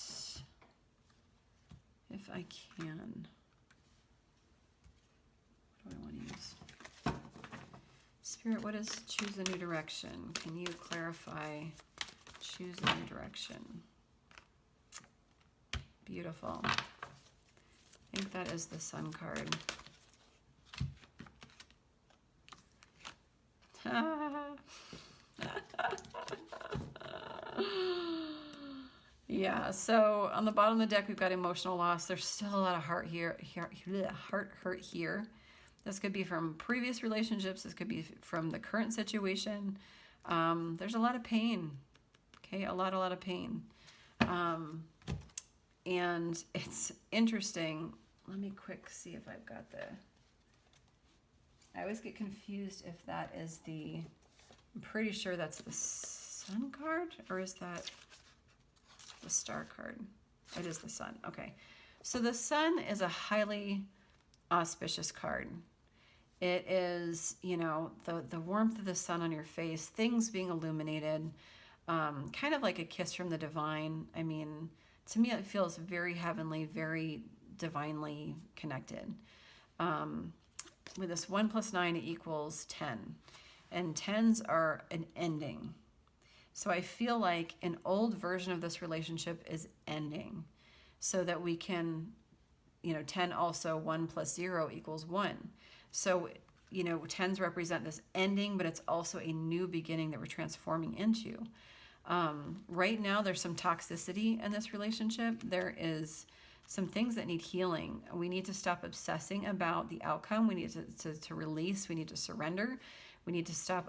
if I can. What do I want to use? Spirit, what is choose a new direction? Can you clarify choose a new direction? Beautiful. I think that is the Sun card. Yeah, so on the bottom of the deck, we've got emotional loss. There's still a lot of heart hurt here. This could be from previous relationships. This could be from the current situation. There's a lot of pain. Okay, a lot of pain. And it's interesting. Let me quick see if I've got the... I always get confused if that is the... I'm pretty sure that's the Sun card, or is that the Star card? It is the Sun. Okay. So the Sun is a highly auspicious card. It is, you know, the warmth of the sun on your face, things being illuminated, kind of like a kiss from the divine. I mean, to me, it feels very heavenly, very divinely connected. With this 1 + 9, it equals 10. And 10s are an ending. So I feel like an old version of this relationship is ending so that we can, you know, 10 also, 1 + 0 = 1. So, you know, 10s represent this ending, but it's also a new beginning that we're transforming into. Right now, there's some toxicity in this relationship. There is some things that need healing. We need to stop obsessing about the outcome. We need to release. We need to surrender. We need to stop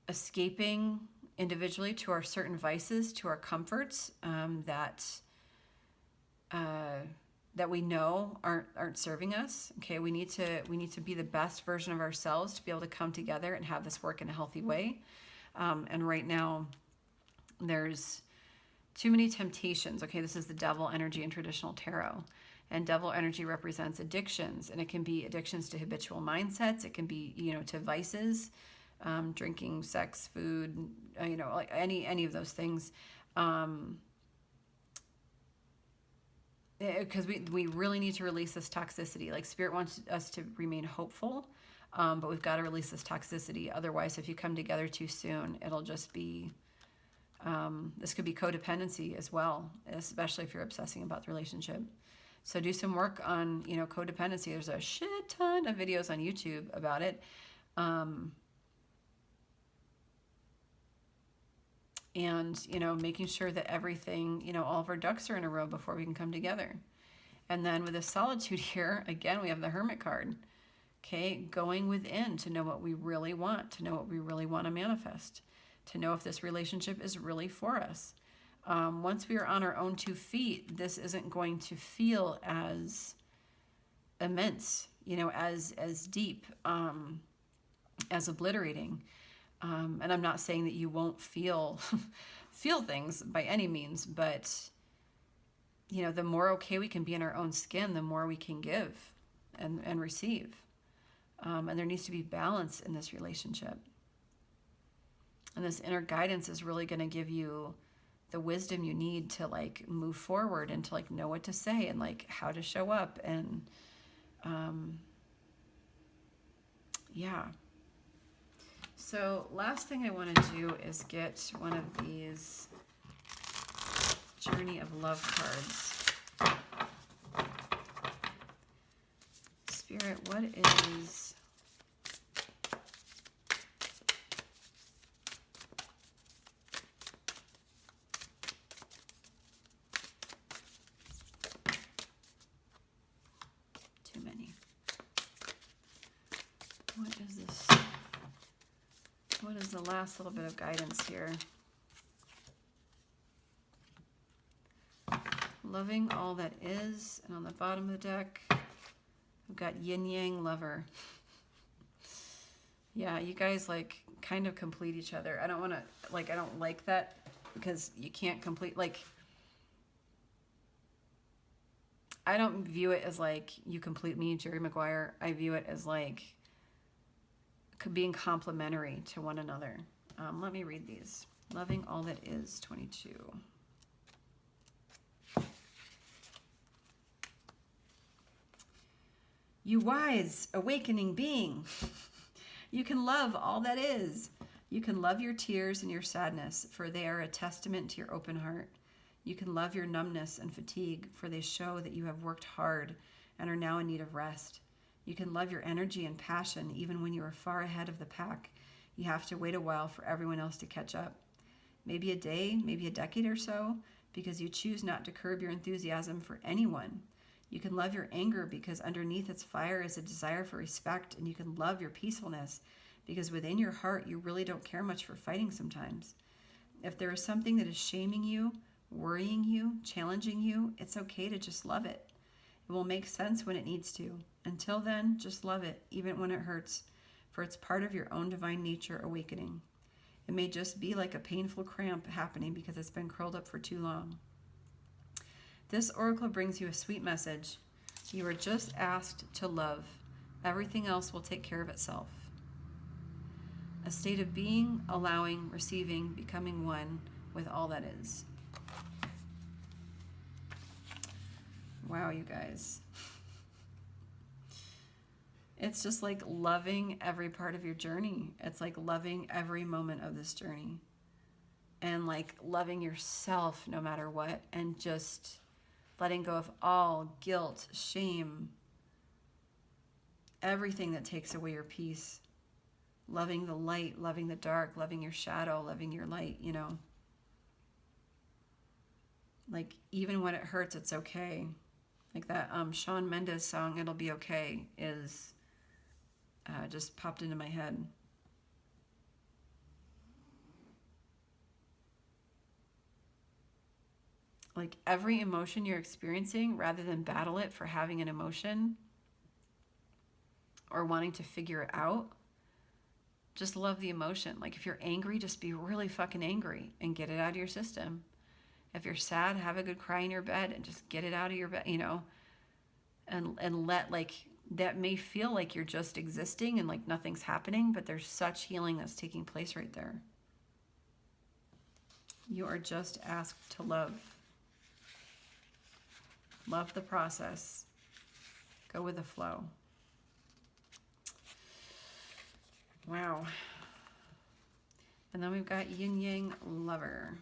escaping individually to our certain vices, to our comforts that we know aren't serving us. Okay, we need to be the best version of ourselves to be able to come together and have this work in a healthy way. And right now, there's too many temptations. Okay, this is the devil energy in traditional tarot. And devil energy represents addictions. And it can be addictions to habitual mindsets. It can be, you know, to vices, drinking, sex, food, you know, like any of those things. Because we really need to release this toxicity. Like Spirit wants us to remain hopeful, but we've got to release this toxicity. Otherwise, if you come together too soon, it'll just be... this could be codependency as well, especially if you're obsessing about the relationship. So do some work on, you know, codependency. There's a shit ton of videos on YouTube about it. And, you know, making sure that everything, you know, all of our ducks are in a row before we can come together. And then with the solitude here, again, we have the Hermit card. Okay, going within to know what we really want, to know what we really want to manifest, to know if this relationship is really for us. Once we are on our own 2 feet, this isn't going to feel as immense, you know, as deep, as obliterating. And I'm not saying that you won't feel things by any means, but, you know, the more okay we can be in our own skin, the more we can give and receive. And there needs to be balance in this relationship. And this inner guidance is really going to give you the wisdom you need to like move forward and to like know what to say and like how to show up. And yeah. So last thing I want to do is get one of these Journey of Love cards. Spirit, what is... Too many. What is this? What is the last little bit of guidance here? Loving all that is. And on the bottom of the deck, we've got Yin Yang Lover. Yeah, you guys like kind of complete each other. I don't want to, like, I don't like that because you can't complete, like, I don't view it as like you complete me, Jerry Maguire. I view it as like being complementary to one another. Let me read these. Loving all that is, 22. You wise, awakening being. You can love all that is. You can love your tears and your sadness, for they are a testament to your open heart. You can love your numbness and fatigue, for they show that you have worked hard and are now in need of rest. You can love your energy and passion even when you are far ahead of the pack. You have to wait a while for everyone else to catch up. Maybe a day, maybe a decade or so, because you choose not to curb your enthusiasm for anyone. You can love your anger because underneath its fire is a desire for respect, and you can love your peacefulness because within your heart you really don't care much for fighting sometimes. If there is something that is shaming you, worrying you, challenging you, it's okay to just love it. It will make sense when it needs to. Until then, just love it, even when it hurts, for it's part of your own divine nature awakening. It may just be like a painful cramp happening because it's been curled up for too long. This oracle brings you a sweet message. You are just asked to love. Everything else will take care of itself. A state of being, allowing, receiving, becoming one with all that is. Wow, you guys. It's just like loving every part of your journey. It's like loving every moment of this journey. And like loving yourself no matter what. And just letting go of all guilt, shame, everything that takes away your peace. Loving the light, loving the dark, loving your shadow, loving your light, you know. Like even when it hurts, it's okay. Like that Shawn Mendes song, It'll Be Okay, is just popped into my head. Like every emotion you're experiencing, rather than battle it for having an emotion or wanting to figure it out, just love the emotion. Like if you're angry, just be really fucking angry and get it out of your system. If you're sad, have a good cry in your bed and just get it out of your bed, you know, and let, like, that may feel like you're just existing and like nothing's happening, but there's such healing that's taking place right there. You are just asked to love. Love the process. Go with the flow. Wow. And then we've got Yin Yang Lover.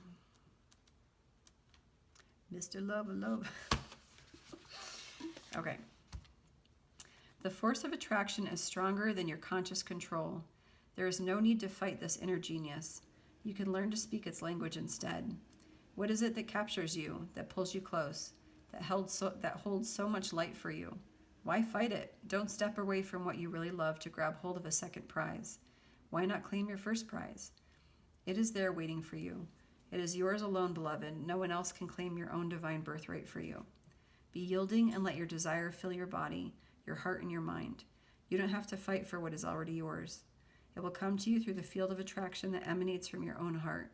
Mr. Lover, love. Okay. The force of attraction is stronger than your conscious control. There is no need to fight this inner genius. You can learn to speak its language instead. What is it that captures you, that pulls you close, that holds so much light for you? Why fight it? Don't step away from what you really love to grab hold of a second prize. Why not claim your first prize? It is there waiting for you. It is yours alone, beloved. No one else can claim your own divine birthright for you. Be yielding and let your desire fill your body, your heart, and your mind. You don't have to fight for what is already yours. It will come to you through the field of attraction that emanates from your own heart.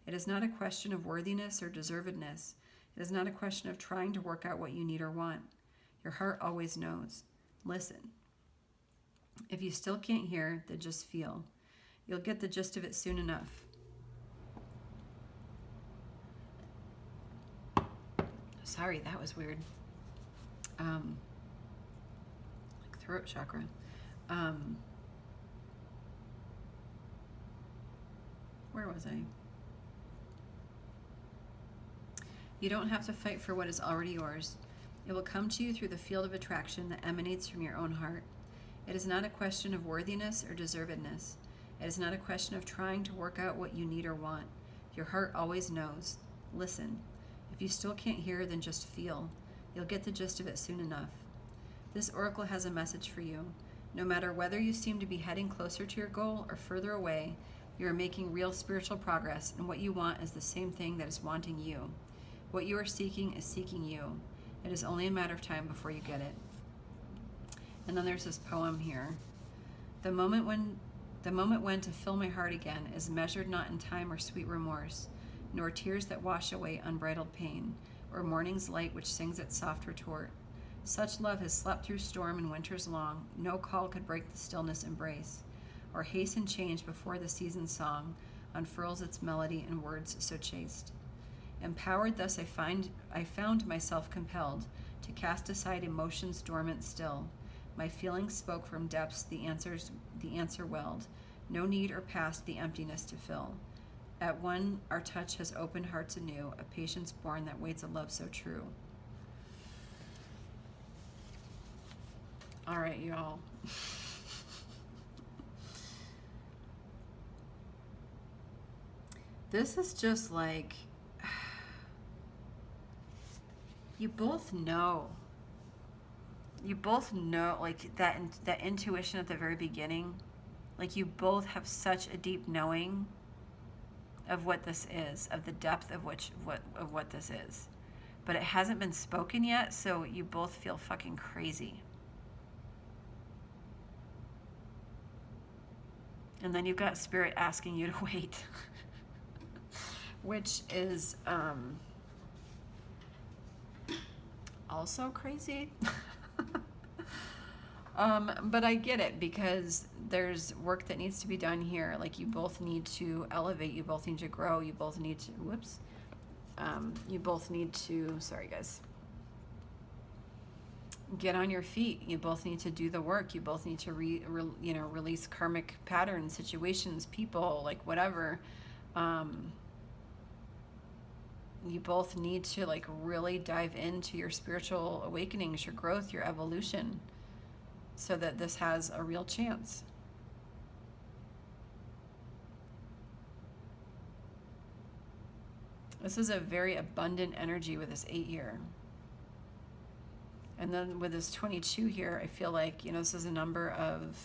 It is not a question of worthiness or deservedness. It is not a question of trying to work out what you need or want. Your heart always knows. Listen. If you still can't hear, then just feel. You'll get the gist of it soon enough. Sorry, that was weird. Like throat chakra. Where was I? You don't have to fight for what is already yours. It will come to you through the field of attraction that emanates from your own heart. It is not a question of worthiness or deservedness. It is not a question of trying to work out what you need or want. Your heart always knows. Listen. If you still can't hear, then just feel. You'll get the gist of it soon enough. This oracle has a message for you. No matter whether you seem to be heading closer to your goal or further away, you are making real spiritual progress, and what you want is the same thing that is wanting you. What you are seeking is seeking you. It is only a matter of time before you get it. And then there's this poem here. The moment when to fill my heart again is measured not in time or sweet remorse, nor tears that wash away unbridled pain, or morning's light which sings its soft retort. Such love has slept through storm and winters long, no call could break the stillness embrace, or hasten change before the season's song unfurls its melody in words so chaste. Empowered thus I found myself compelled to cast aside emotions dormant still. My feelings spoke from depths the answer welled, no need or past the emptiness to fill. At one, our touch has opened hearts anew, a patience born that waits a love so true. All right, y'all. This is just like, you both know, like that intuition at the very beginning, like you both have such a deep knowing of what this is, of the depth of what this is. But it hasn't been spoken yet, so you both feel fucking crazy. And then you've got spirit asking you to wait. Which is also crazy. But I get it, because there's work that needs to be done here. Like, you both need to elevate, you both need to grow, you both need to, whoops. You both need to, sorry guys, get on your feet. You both need to do the work. You both need to release karmic patterns, situations, people, like whatever. You both need to like really dive into your spiritual awakenings, your growth, your evolution, so that this has a real chance. This is a very abundant energy with this 8 here. And then with this 22 here, I feel like, you know, this is a number of,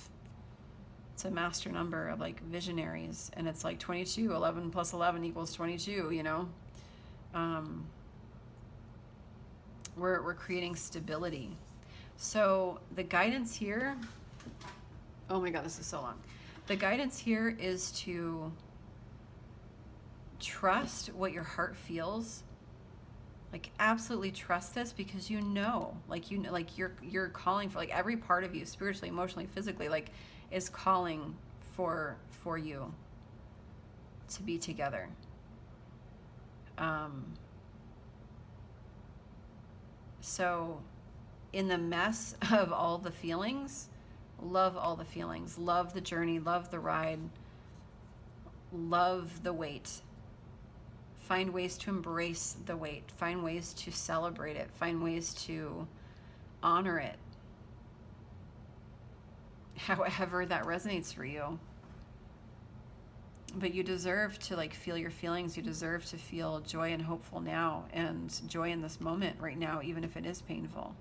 it's a master number of like visionaries. And it's like 22, 11 plus 11 equals 22, you know. We're creating stability. So the guidance here, oh my God, this is so long. The guidance here is to trust what your heart feels. Like, absolutely trust this, because you know, like, you know, like you're calling for, like, every part of you, spiritually, emotionally, physically, like, is calling for you to be together. So in the mess of all the feelings, love all the feelings, love the journey, love the ride, love the wait. Find ways to embrace the wait, find ways to celebrate it, find ways to honor it, however that resonates for you. But you deserve to like feel your feelings. You deserve to feel joy and hopeful now, and joy in this moment right now, even if it is painful.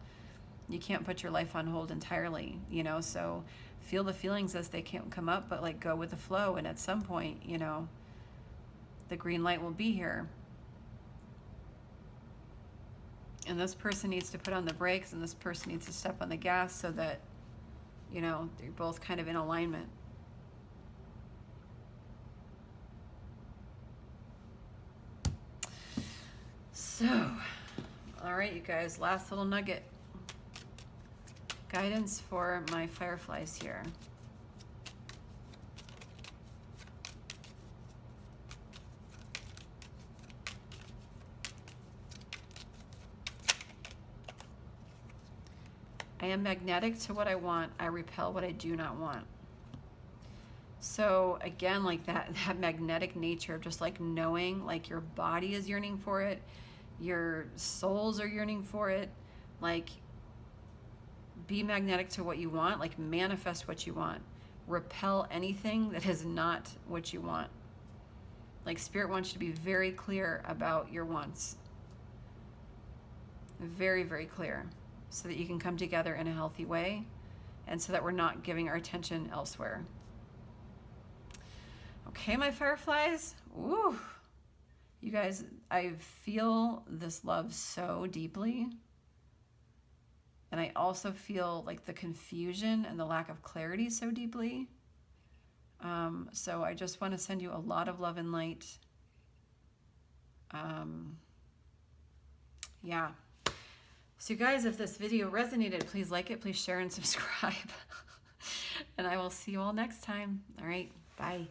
You can't put your life on hold entirely, you know, so feel the feelings as they can come up, but like go with the flow. And at some point, you know, the green light will be here. And this person needs to put on the brakes, and this person needs to step on the gas, so that, you know, they're both kind of in alignment. So, all right, you guys, last little nugget. Guidance for my fireflies here. I am magnetic to what I want. I repel what I do not want. So again, like that magnetic nature of just like knowing, like your body is yearning for it, your souls are yearning for it. Like, be magnetic to what you want, like manifest what you want. Repel anything that is not what you want. Like, Spirit wants you to be very clear about your wants. Very, very clear, so that you can come together in a healthy way, and so that we're not giving our attention elsewhere. Okay, my fireflies. Ooh. You guys, I feel this love so deeply. And I also feel like the confusion and the lack of clarity so deeply. So I just want to send you a lot of love and light. Yeah. So you guys, if this video resonated, please like it, please share and subscribe. And I will see you all next time. All right, bye.